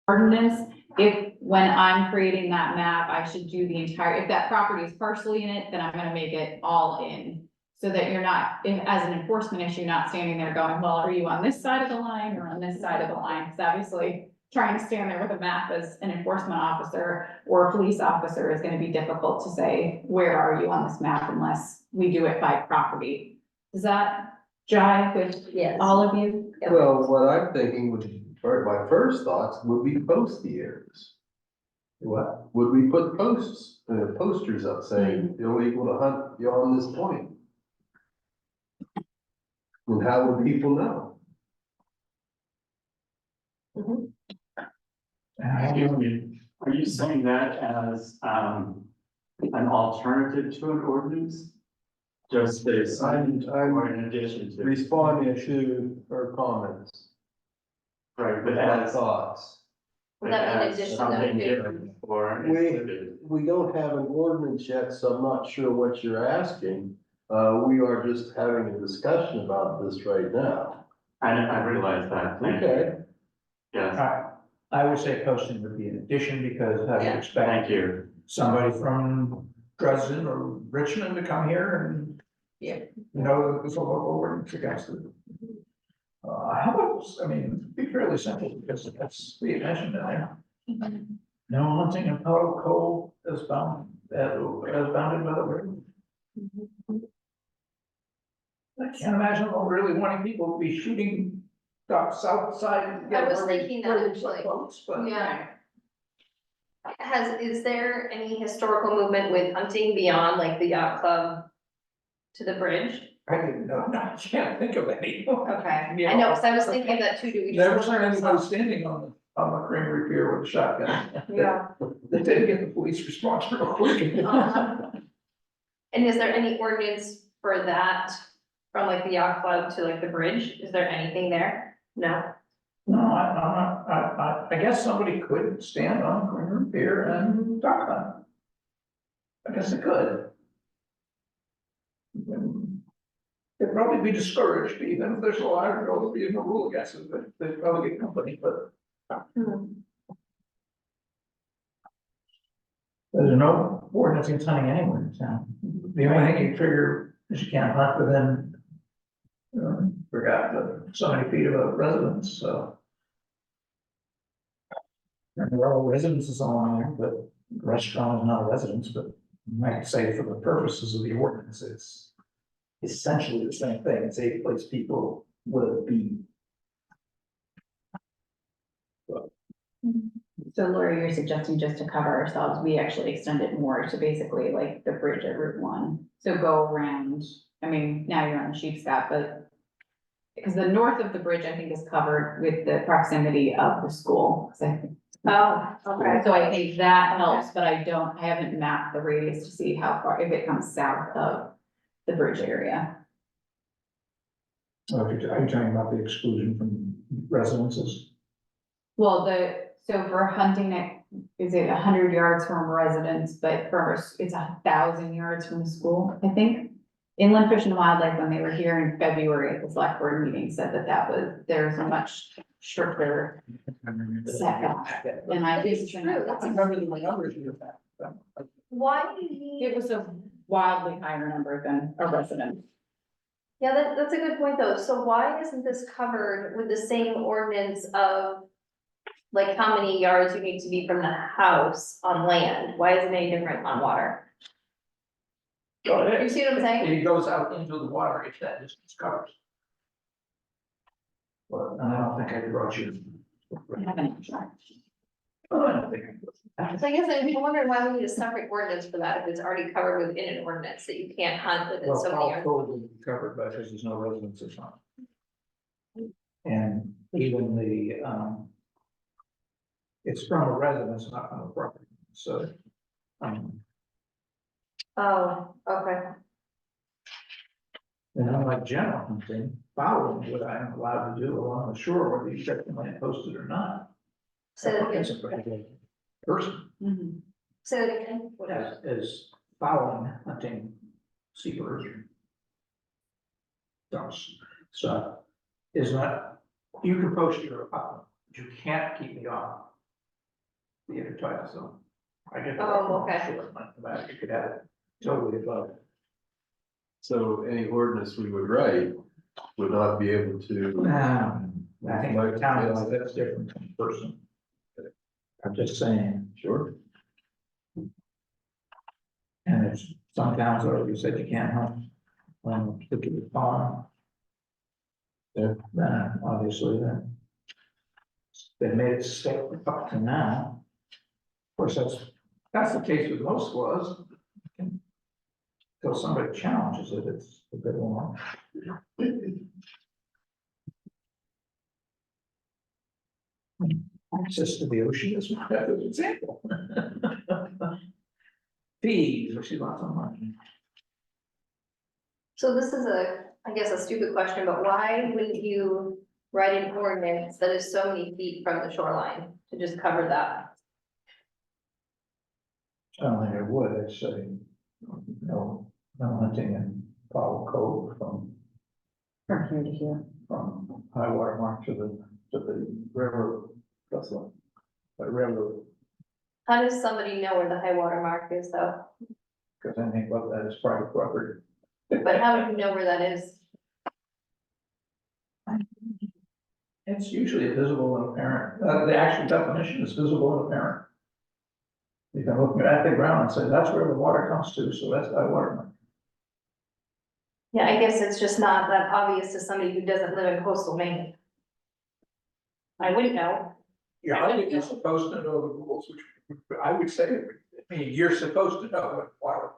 ordinance, if, when I'm creating that map, I should do the entire, if that property is partially in it, then I'm gonna make it all in. So that you're not, if, as an enforcement issue, not standing there going, well, are you on this side of the line or on this side of the line? Because obviously, trying to stand there with a map as an enforcement officer or a police officer is gonna be difficult to say, where are you on this map unless we do it by property. Does that jive with Yes. all of you? Yep. Well, what I'm thinking would, my first thoughts would be post the areas. What? Would we put posts, posters up saying, you're illegal to hunt, you're on this point? And how would people know? Excuse me, are you saying that as, an alternative to an ordinance? Just a sign or in addition to? Responding to her comments, Right, but my as, thoughts. Would that be in as addition something to? different or an We- exhibit? We don't have an ordinance yet, so I'm not sure what you're asking. We are just having a discussion about this right now. I realize that, thank you, Okay, yes, I would say posting would be an addition because I would Yeah. expect thank you. somebody from Dresden or Richmond to come here and. Yeah. Know that there's a local ordinance against it. How about, I mean, be fairly simple because that's the mentioned in there. No hunting in Powell Cove is bound, as bounded by the river. I can't imagine them really wanting people to be shooting ducks outside. I was thinking that actually. Boats, but. Yeah. Is there any historical movement with hunting beyond like the yacht club to the bridge? I didn't know, I can't think of any. Okay, I know, because I was thinking that too, do we just? Never seen anybody standing on the Creamery Pier with a shotgun. Yeah. They didn't get the police response real quick. Uh-huh. And is there any ordinance for that from like the yacht club to like the bridge? Is there anything there? No? No, I guess somebody could stand on Creamery Pier and duck hunt. I guess they could. They'd probably be discouraged, even if there's a lot of, there'll be no rule against it, but they'd probably get company, but there's no ordinance against hunting anywhere in town. The only thing you trigger is you can't hunt within, forgot, but so many feet of a residence, so. And there are residences along there, but restaurant is not a residence, but you might say for the purposes of the ordinance, it's essentially the same thing. It's a place people will be. So Laura, you're suggesting just to cover ourselves, we actually extend it more to basically like the bridge at Route 1. So go around, I mean, now you're on Sheepscot, but because the north of the bridge, I think, is covered with the proximity of the school. 'Cause I think- Oh, okay. So I think that helps, but I haven't mapped the radius to see how far, if it comes south of the bridge area. Are you talking about the exclusion from residences? Well, so for hunting, is it 100 yards from residence, but it's 1,000 yards from the school, I think. Inland Fish and Wildlife, when they were here in February at the select board meeting, said that there's a much stricter setback. And I That is think true, that's I remember my numbers here. Why do you need? it was a wildly higher number than a resident. Yeah, that's a good point though. So why isn't this covered with the same ordinance of like how many yards you need to be from the house on land? Why is it any different on water? You see what I'm saying? It goes out into the water if that distance covers. But I don't think I brought you. I haven't tried. Oh, I don't think I. So I guess I'm wondering why we need a separate ordinance for that if it's already covered within an ordinance that you can't hunt within Well, so many all yards. totally covered, but there's no residences on it. And even it's from a residence, not from a property, so. Oh, okay. And unlike general hunting, following what I am allowed to do along the shore, whether you check the land posted or not. Say that It's again. a particular person Mhm. Say that again. Whatever. as following hunting seabirds. Ducks, so is not, you can post your, but you can't keep me off the intertidal zone. I get. Oh, okay. You could have it totally above. So any ordinance we would write would not be able to, I think the town, that's different from person. I'm just saying, sure, and if some towns already said you can't hunt on particular farm. Yeah. Then obviously then. They made it stick up to now. Of course, that's the case with most laws. Until somebody challenges it, it's a bit long. Access to the ocean is one good example. Fees, which is lots of money. So this is I guess a stupid question, but why wouldn't you write an ordinance that is so many feet from the shoreline to just cover that? I don't think I would, I'd say, no hunting in Powell Cove from From here to here. high water mark to the railroad, that's the railroad, How does somebody know where the high water mark is though? because I think about that as private property. But how would you know where that is? It's usually visible and apparent, the actual definition is visible and apparent. You can look at the ground and say, that's where the water comes to, so that's high water mark. Yeah, I guess it's just not that obvious to somebody who doesn't live in coastal Maine. I wouldn't know. Yeah, I think you're supposed to know the rules, which I would say, I mean, you're supposed to know what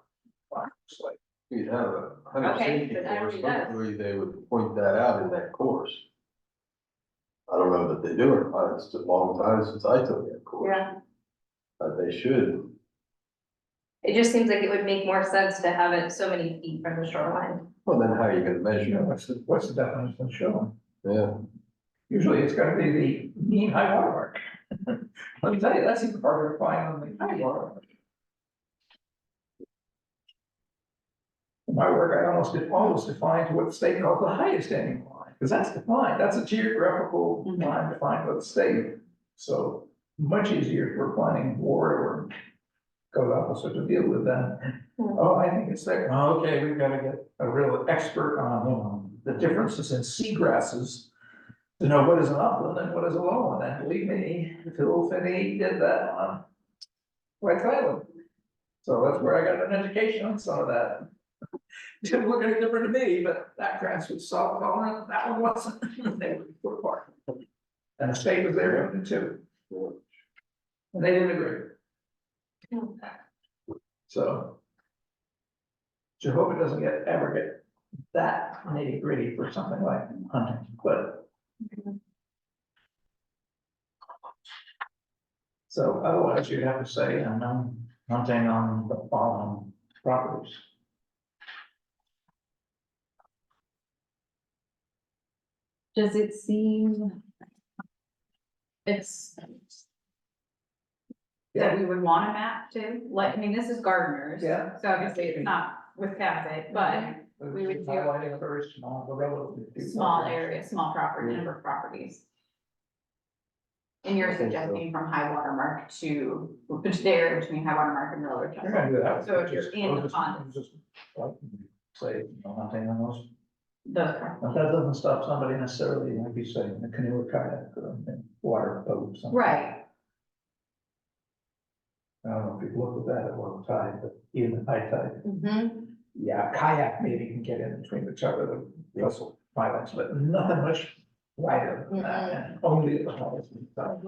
water is like. you'd have a hunter Okay, safety but course, everybody does. hopefully they would point that out in that course. I don't know that they do it, it's a long time since I took that course, Yeah, but they should. it just seems like it would make more sense to have it so many feet from the shoreline. Well, then how are you gonna You measure know, it? what's the definition of shown? Yeah, Usually it's gotta be the mean high water mark. Let me tell you, that's even harder to find on the high water mark. In my work, I almost defined what the state calls the highest standing line, because that's defined, that's a geographical line defined by the state. So much easier for planning board or code officer to deal with that. Oh, I think it's there. Well, okay, we've got to get a real expert on, the differences in seagrasses to know what is an upland and what is a lowland. And believe me, Phil Finney did that on White Island. So that's where I got an education on some of that. Didn't look any different to me, but that grass was salt tolerant, that one wasn't. They were put apart. And the state was there doing it too. And they didn't agree. So. Jehovah doesn't ever get that nitty gritty for something like hunting, but. So otherwise you'd have to say, I'm hunting on the following properties. Does it seem? It's. That we would want a map too, like, I mean, this is Gardeners. Yeah. So obviously it's not with Cabot, but we would do- Highlighting a very small, the relatively few small properties. area, small property, number of properties. And you're I think so. suggesting from high water mark to, which the area between high water mark and railroad You're tracks. gonna do that. So if you're Just- in the just- pond. just, like, say, hunting on those. Those are, But that doesn't stop somebody necessarily, like you say, in a canoe or kayak or a water boat or something. right, I don't know if you've looked at that at low tide, but even at high tide, Mm-hmm. yeah, kayak maybe can get in between the top of the vessel pilings, but nothing much wider than that, and only at the highest tide,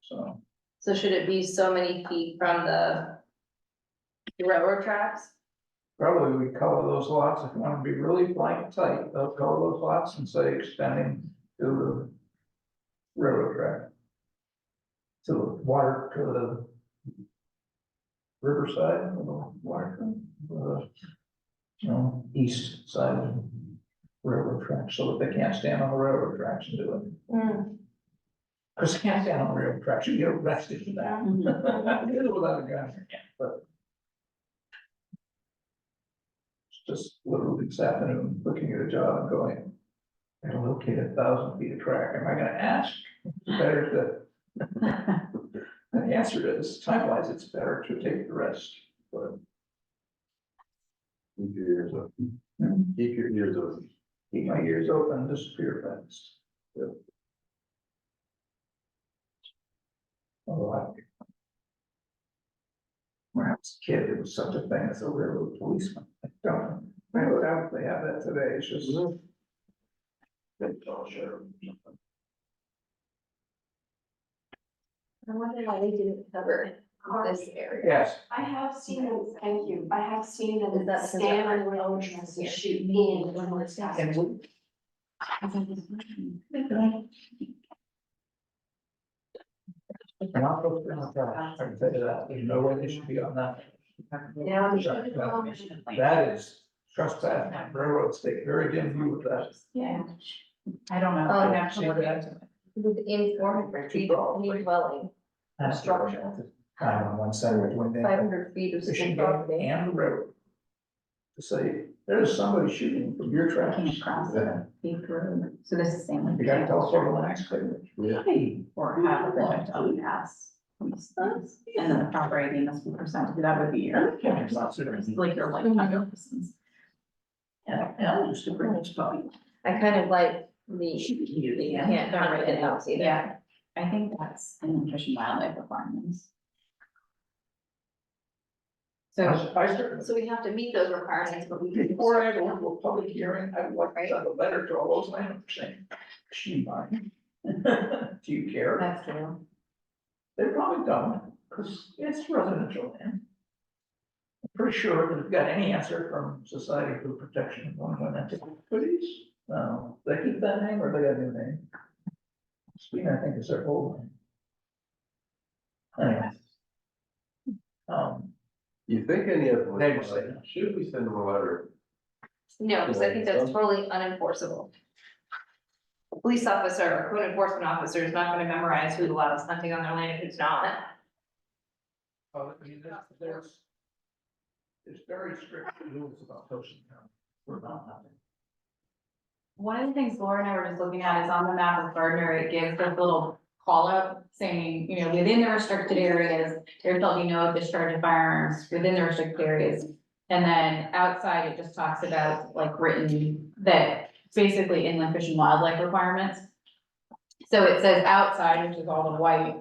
so. So should it be so many feet from the railroad tracks? Probably we color those lots, if you want to be really blank tight, they'll color those lots and say extending to the railroad track. To the water, to the riverside, of the water, east side of the railroad track, so that they can't stand on the railroad tracks and do it. Mm. Cause they can't stand on the railroad tracks, you get arrested for that. You know, without a gun, but. Just literally this afternoon, looking at a job and going, I locate 1,000 feet of track, am I gonna ask? Better to. And the answer is, time-wise, it's better to take the rest, but Keep your ears open. Keep your ears open. keep my ears open and disappear fast. Yep. Although when I was a kid, there was such a thing as a railroad policeman. I don't doubt if they have that today, it's just. They call sheriff or something. I wonder why they didn't cover this area. Yes, I have seen them, thank you, I have seen Is them that because stand they're on road here? and shoot in when it's got. and we- and I'll go through my trash, I can tell you that, there's no way they should be on that. Yeah. That is trespassing on railroads, take very dim view of that. Yeah. I don't know. Oh, I'd have to look yeah. into it. With informal any dwelling, structure, Kind of on one side between the 500 feet of fishing school game property. and the railroad. To say, there's somebody shooting from your trash. Came across a big road, so this is the same. one. You gotta tell someone the next thing. Yeah. Hey, Or have a project on the pass. And then the proper ID must be presented, that would be your. Like your lifetime license. Yeah, I used to bring this puppy. I kind of like the, can't, don't write it out either. Yeah, I think that's in the Fish and Wildlife requirements. So, I certainly, So we have to meet those requirements, but we. before I go into a public hearing, I would like to send a letter to all those landowners saying, she mine. Do you care? that's true. They probably don't, because it's residential land. I'm pretty sure that we've got any answer from Society for Protection of Women Antiquities. No, they keep that name or they got a new name? Speaking, I think it's their old name. Anyway. You think any of them, They would would say apply? Should we send them a letter? No, because I think that's totally unenforceable. A police officer or code enforcement officer is not gonna memorize who allows hunting on their land and who's not. I mean, there's very strict rules about posting them. We're not having. One of the things Laura and I were just looking at is on the map of Gardner, it gives this little call out saying, you know, within the restricted areas, there shall be no discharge of firearms within the restricted areas. And then outside, it just talks about like written that basically inland fish and wildlife requirements. So it says outside, which is all the white,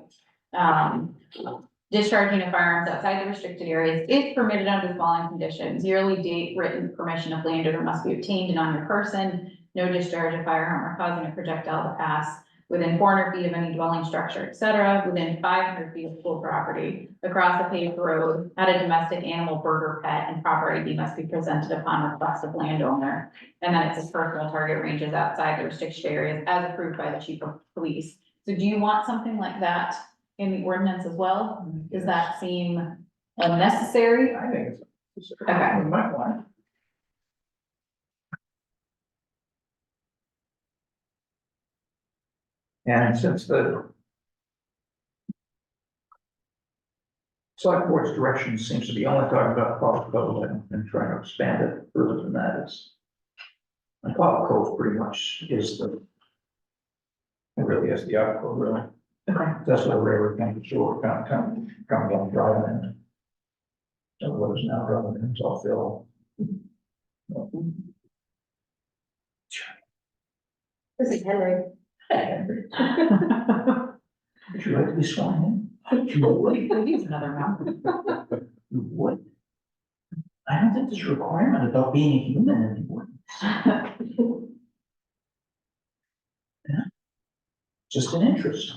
discharging of firearms outside the restricted areas is permitted under the following conditions. Yearly date written permission of landowner must be obtained and on your person. No discharge of firearm or causing a projectile to pass within 400 feet of any dwelling structure, et cetera, within 500 feet of school property, across a paved road, at a domestic animal, bird, or pet, and proper ID must be presented upon request of landowner. And then it says personal target ranges outside the restricted areas as approved by the chief of police. So do you want something like that in the ordinance as well? Does that seem unnecessary? I think it's. Okay. We might want. And since the select board's direction seems to be only talking about Cottle Cove and trying to expand it further than that is. And Cottle Cove pretty much is the. It really is the article, really. That's what the railroad comes short, coming down driving in. So what is now driving in, all Phil. This is Henry. Hey, Henry, would you like to be sworn in? You would. Maybe another round. You would? I don't think there's a requirement about being a human anymore. Yeah. Just an interest.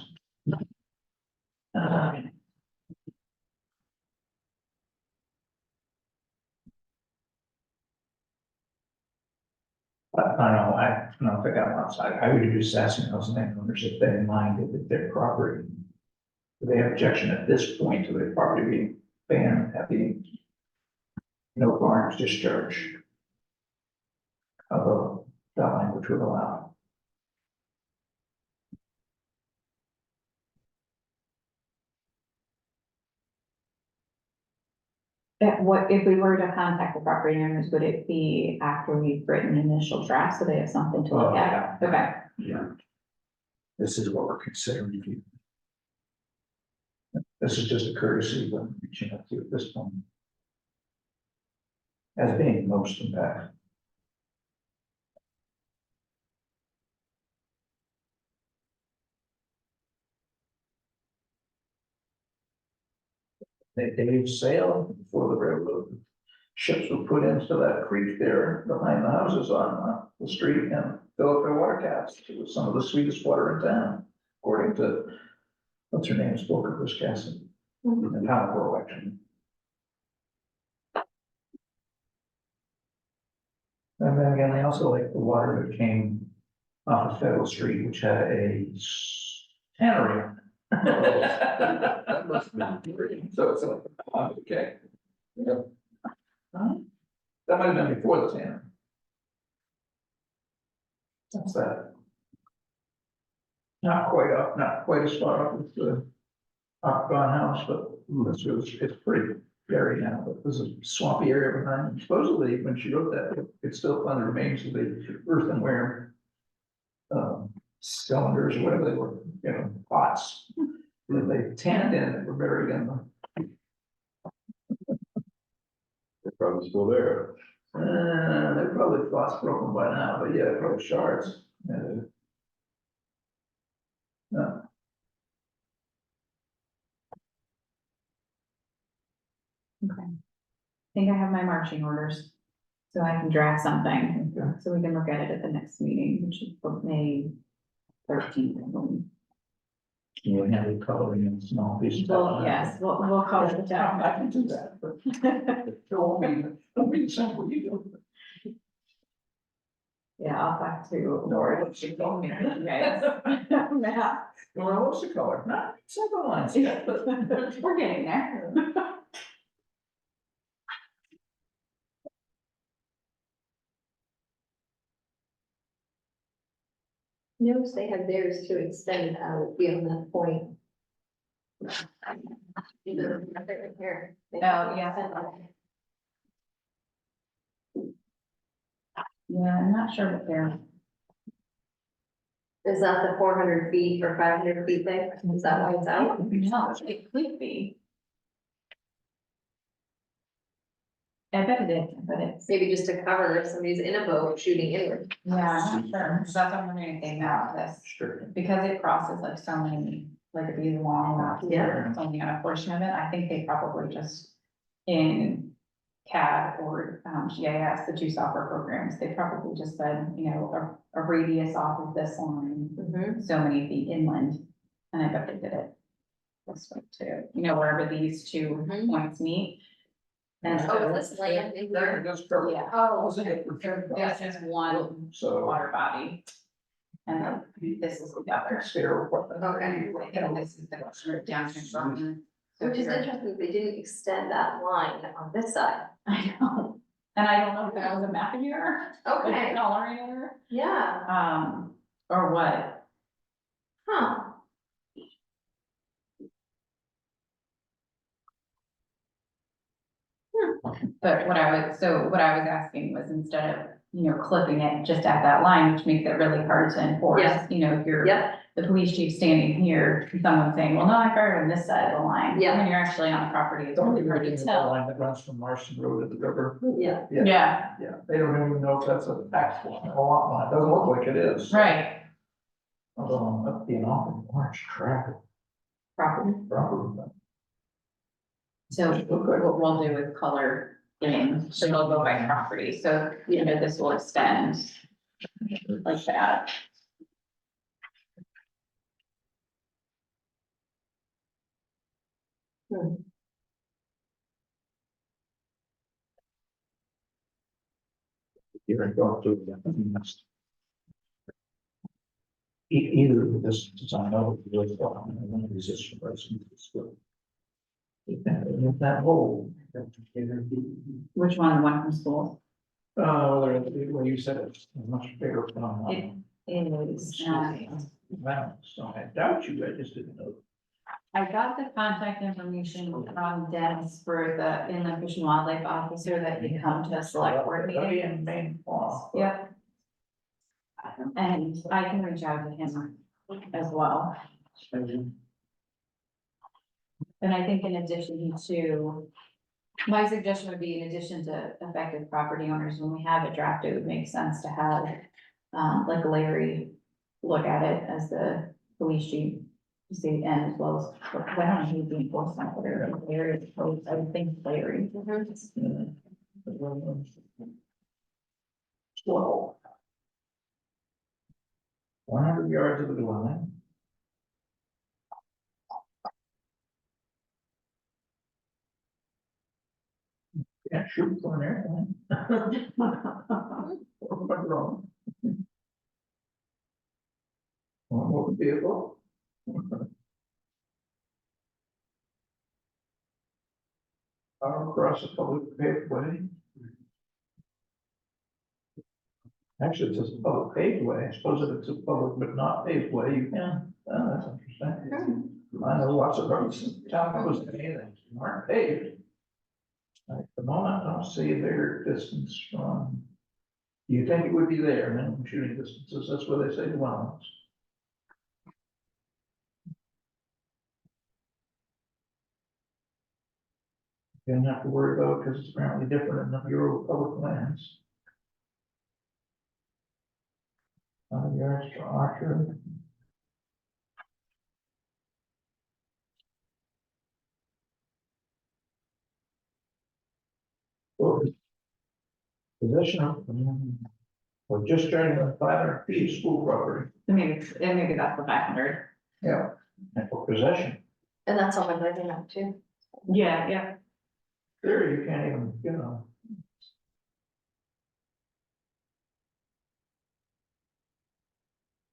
I don't think I'm outside. I would just asking those landowners if they minded that their property. Do they have objection at this point to their property being banned, having no firearms discharge? Although that language would allow. What, if we were to contact the property owners, would it be after we've written initial draft, so they have something to look at? Okay, Yeah. This is what we're considering. This this is just a courtesy when reaching out to you at this point. As being most impactful. They sailed before the railroad. Ships were put into that creek there behind the houses on the street and fill up their water taps. It was some of the sweetest water in town, according to, what's her name, spoke of this Cassidy. And how we're election. And then again, they also like the water that came off of Federal Street, which had a tannery. on it. That must have been great. So it's like, okay. Yep. That might have been before the tannery. That's that. Not quite up, not quite as far up as the Octagon House, but it's pretty buried now, but there's a swampy area behind. Supposedly, when she wrote that, it still found the remains of the earthenware cylinders or whatever they were, pots that they tanned in that were buried in them. They're probably still there. They're probably thoughts broken by now, but yeah, probably shards. No. Okay. I think I have my marching orders, so I can draft something, so we can look at it at the next meeting, which is for May 13th. You have it coloring in small pieces. Well, yes, we'll cover the town. I can do that, but don't be simple, you do. Yeah, I'll talk to Laura. what's the She color? told me that you guys. Map. Well, what's the color? Not simple lines yet, but. We're getting there. Notice they have theirs to extend out beyond that point. Right here. Oh, yeah. Yeah, I'm not sure what they're. Is that the 400 feet or 500 feet thing? Is that why it's out? No, it could be. I bet it is, but it's, Maybe just to cover if somebody's in a boat shooting inward. yeah, I'm not sure, because that's what I'm wondering if they map this, Sure. because it crosses like so many, like these long maps. Yeah. It's only on a portion of it, I think they probably just in CAD or GIS, the two software programs, they probably just said, a radius off of this line, Mhm. so many feet inland, and I bet they did it this way too, wherever these two Mhm. points meet. And Oh, is this land in There, here? just cover. Yeah. Oh, Wasn't it for this is one So. water body. And then this is the other. Okay. And this is the downstream. Which is interesting, they didn't extend that line on this side. I know, and I don't know if that was a mapping error, like Okay, a coloring error, yeah, or what. huh. But what I was asking was instead of, clipping it just at that line, which makes it really hard to enforce. Yeah. If you're Yep, the police chief standing here, someone saying, well, no, I fired on this side of the line. Yeah. When you're actually on the property, it's really hard to The tell. line that runs from Marston Road to the river. yeah. Yeah, Yeah, they don't even know if that's an actual lot line. It doesn't look like it is. right, Although that'd be an awful large tract property. of property. So what we'll do is color in, so it'll go by property, so, this will extend like that. Here and go through that. Either of this design over the other one of these is good. If that whole. Which one, the one from school? When you said it's much bigger from. It is, Wow, so I doubt you, I just didn't know. I got the contact information from Dennis for the Inland Fish and Wildlife Officer that he come to a select board That'd be meeting. in Maine Law. Yep. And I can reach out to him as well. And I think in addition to, my suggestion would be in addition to affected property owners, when we have it drafted, it would make sense to have, like Larry look at it as the police chief. To see, and as well as, I don't know who's the enforcement officer, Larry, I would think Larry. Twelve. 100 yards of the dwelling. Can't shoot from an airplane. Or by drone. Or motor vehicle. Across a public paved way. Actually, it says public paved way, I suppose if it's a public but not paved way, you can, that's interesting. I know lots of roads in town, that was anything, aren't paved. At the moment, I don't see a bigger distance from. You think it would be there, minimum shooting distances, that's where they say dwellings. You don't have to worry about it because it's apparently different in the Bureau of Public Lands. 5 yards to Archer. Possession of, or just turning the 500 feet of school property, Maybe that's the 500. yeah, and for possession, And that's all I'm living up to. Yeah. there you can't even, you know.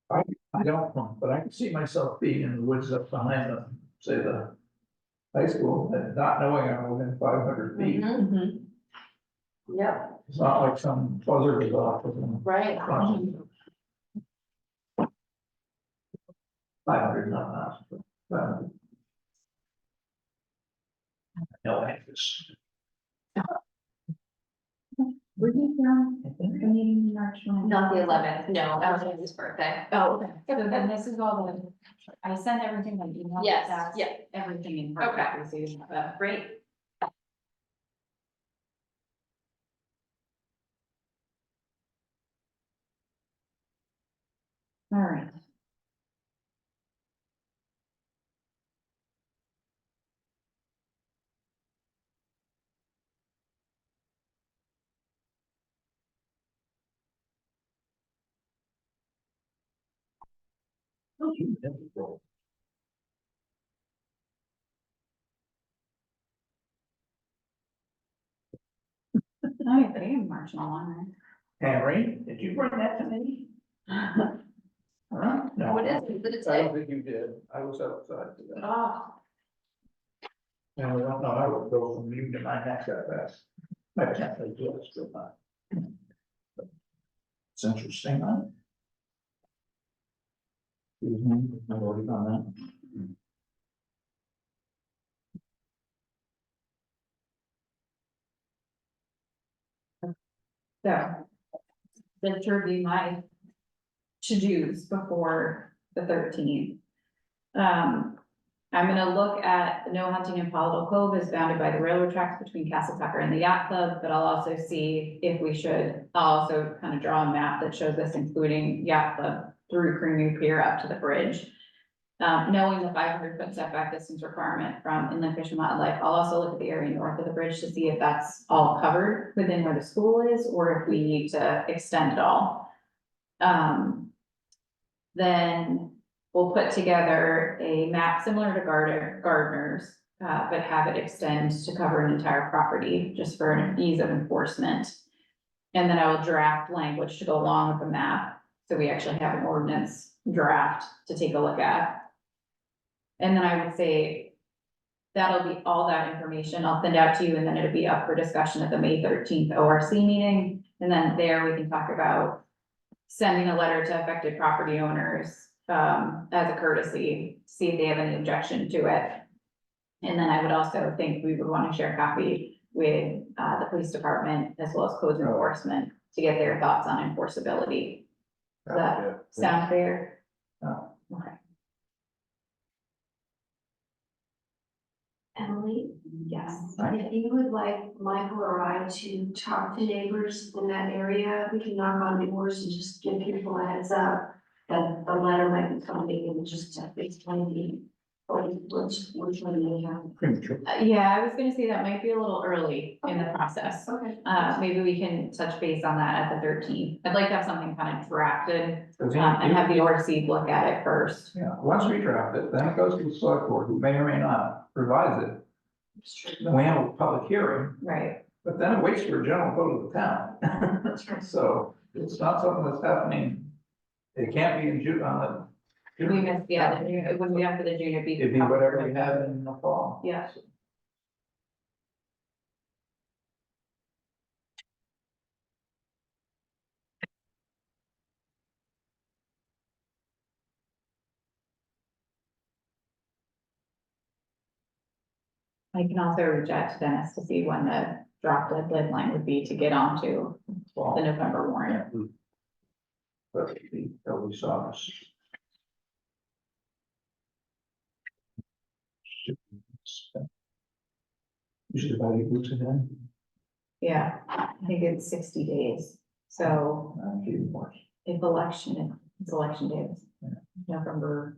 I don't know, but I can see myself being in the woods up behind the, say, the high school, and not knowing I'm within 500 feet. Mhm. Yep, It's not like some buzzard is off of them. right. 500, not miles, but 500. No interest. Were you from the meeting in March? Not the 11th, no, that was his birthday. Oh, okay, so then this is all the, I sent everything on email. Yes, That's yeah. Everything in hard Okay. copy, so you have that. Great. All right. I am marching along Henry, did you bring that to me? there. Huh? No. What is it? Did it I say? don't think you did, I was outside today. Oh, And I don't know, I would go from you to my neck that fast. I can't say yes, still not. It's interesting, huh? I've already done that. So. Then to review my to-dos before the 13th. I'm gonna look at the no hunting in Palatine Cove is bounded by the railroad tracks between Castle Tucker and the yacht club, but I'll also see if we should, I'll also kind of draw a map that shows this, including yacht club through Creamy Pier up to the bridge. Knowing the 500-foot setback distance requirement from Inland Fish and Wildlife, I'll also look at the area north of the bridge to see if that's all covered within where the school is, or if we need to extend it all. Then we'll put together a map similar to Gardner's, but have it extend to cover an entire property, just for an ease of enforcement. And then I will draft language to go along with the map, so we actually have an ordinance draft to take a look at. And then I would say that'll be all that information I'll send out to you, and then it'll be up for discussion at the May 13th ORC meeting. And then there we can talk about sending a letter to affected property owners, as a courtesy, see if they have any objection to it. And then I would also think we would want to share a copy with, the police department as well as codes enforcement to get their thoughts on enforceability. Does that sound fair? No. Okay. Emily, Yes. if you would like Michael or I to talk to neighbors in that area, we can knock on doors and just give people a heads up that the letter might be coming and just to explain which one they have. Premature. Yeah, I was gonna say that might be a little early in the process. Okay. Maybe we can touch base on that at the 13th. I'd like to have something kind of drafted, Because and have the ORC look at it first. Yeah, once we draft it, then it goes to the select board, who may or may not revise it. Then we have a public hearing, Right. but then it waits for a general vote of the town. So it's not something that's happening, it can't be in June, on the. We missed, yeah, it wouldn't be after the June, it'd be. It'd be whatever we have in the fall. Yeah. I can also reach out to Dennis to see when the drop dead deadline would be to get onto the Fall. November warrant. But the early office. Usually about 8 weeks ahead. Yeah, I think it's 60 days. So Even more. if election, it's election days, Yeah. November.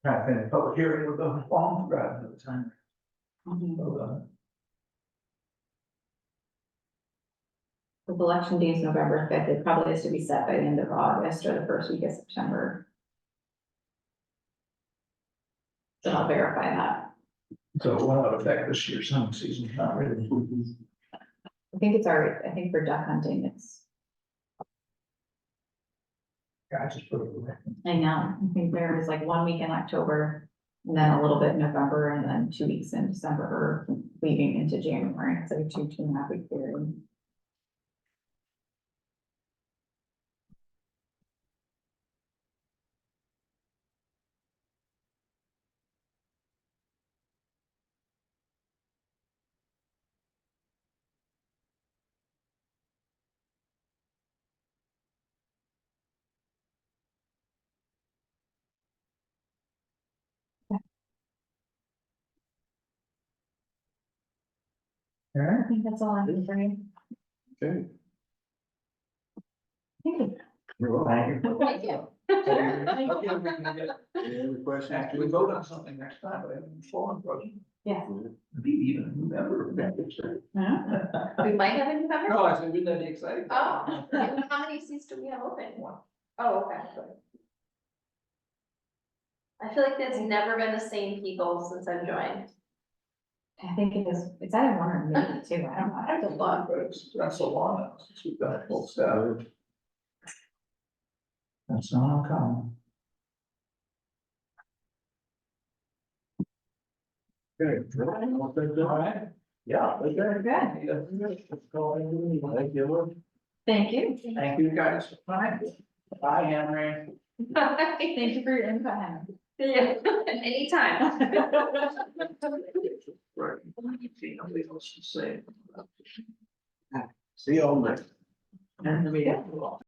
Kind of in a public hearing with the long drive at the time. With election days, November 5th, it probably has to be set by the end of August or the first week of September. So I'll verify that. So it will not affect this year's hunting season, not really. I think it's already, I think for duck hunting, it's, Yeah, I just put it away. I know, I think there is like 1 week in October. And then a little bit in November and then 2 weeks in December or leading into January. It's like a 2.5 week period. All right. I think that's all I have for you. Okay. Thank you. Thank you. Thank you. Any other questions? Actually, vote on something next time, but I'm full on project. Yeah. Maybe even a new member of that. Huh? We might have a new member? No, I said, wouldn't that be exciting? Oh, and how many seats do we have open? One. Oh, okay. I feel like there's never been the same people since I've joined. I think it is, it's either one or maybe two, I don't know, I have to look. But it's been so long now since we've done full staff. That's not uncommon. Okay. All right. Yeah. Good. Thank you. Thank you. Thank you guys for coming. Bye, Henry. Thank you for your input, Henry. Yeah, anytime. Right. Nobody else to say. See you all next. And we have.